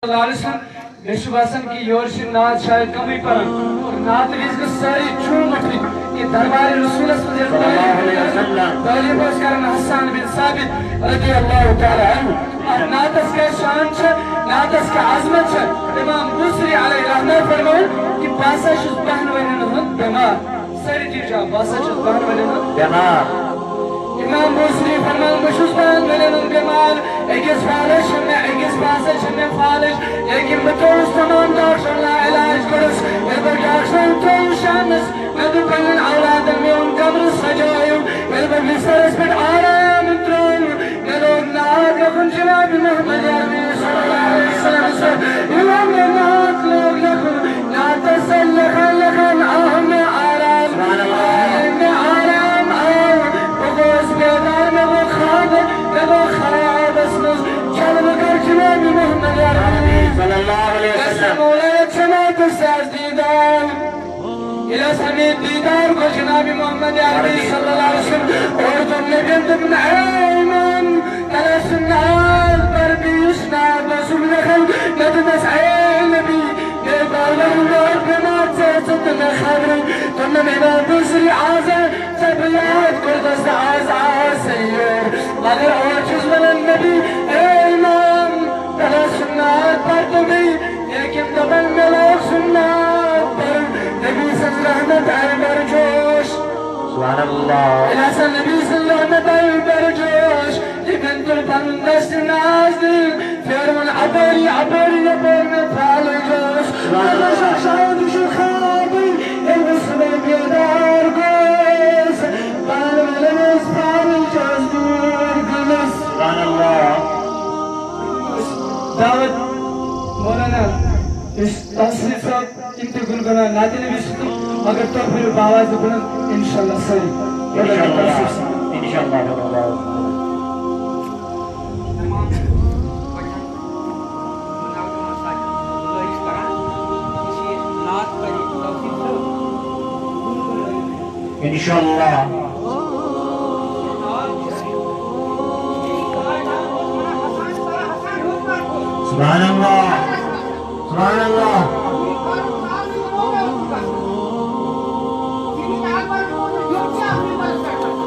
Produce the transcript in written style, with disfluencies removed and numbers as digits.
विश्वासन की योर से नात शायद कमी पर और नात रिज़्क़ सारी छूम उठी कि दरबार रसूल तालिब करन हसन बिन साबित रज़ियल्लाहु तआला अन्हु और नातस के शान छ नातस के आज़मत छ इमाम बुसरी अलैहि रहमत फरमाए कि पासा शुस बहन वरन हन बीमार सारी चीज पासा शुस बहन वरन बीमार इमाम बुसरी फरमान मशुस बहन वरन बीमार एकिस फालिश में एकिस पासा में फालिश लेकिन बतौर तमाम डॉक्टर ला इलाज करस मेरे डॉक्टर तो शानस मैं तो पहले औलाद में उन कब्र सजायो मेरे बिस्तर पे आराम त्रोन मेरे नाद लखन जनाब मोहम्मद अरबी सल्लल्लाहु अलैहि वसल्लम इमाम नाद लोग लखन नाद सल्लल्लाहु लखन आराम बगोस बेदार में वो खाब में वो खराब असमस चल मगर जनाब मोहम्मद अरबी सल्लल्लाहु अलैहि वसल्लम मौलाना जमात दीदार इला समीत दीदार को जनाब मोहम्मद अरबी सल्लल्लाहु अलैहि वसल्लम और तुमने तुम ऐमन तलसनाल पर भी उसना बसुल लखन नदमस ऐ नबी मेरे बालों और बिमार से तुमने खबर तुमने मेरा दूसरी आज़ा सब याद कर दस आज़ा सैयर मगर और चीज़ वाला नबी ऐमन तलसनाल पर तुम्हें लेकिन तबल में लोग सुनना पर नबी सल्लल्लाहु अलैहि बरजोश सुभान अल्लाह ऐसा नबी सल्लल्लाहु अलैहि बरजोश लेकिन तुम बंदस्त नाज़िल फिर मन अबरी अबरी अबर में फाल जोश अल्लाह शायद शुखाबी इन सब बेदार गोस बाल में फाल जोश दूर गलस सुभान अल्लाह दावत मौलाना इस तस्वीर साहब इनके गुनगुना नादिल भी सुनो मगर तो फिर आवाज बुलंद इंशाल्लाह सही इंशाल्लाह इंशाल्लाह सुभान अल्लाह सुभान अल्लाह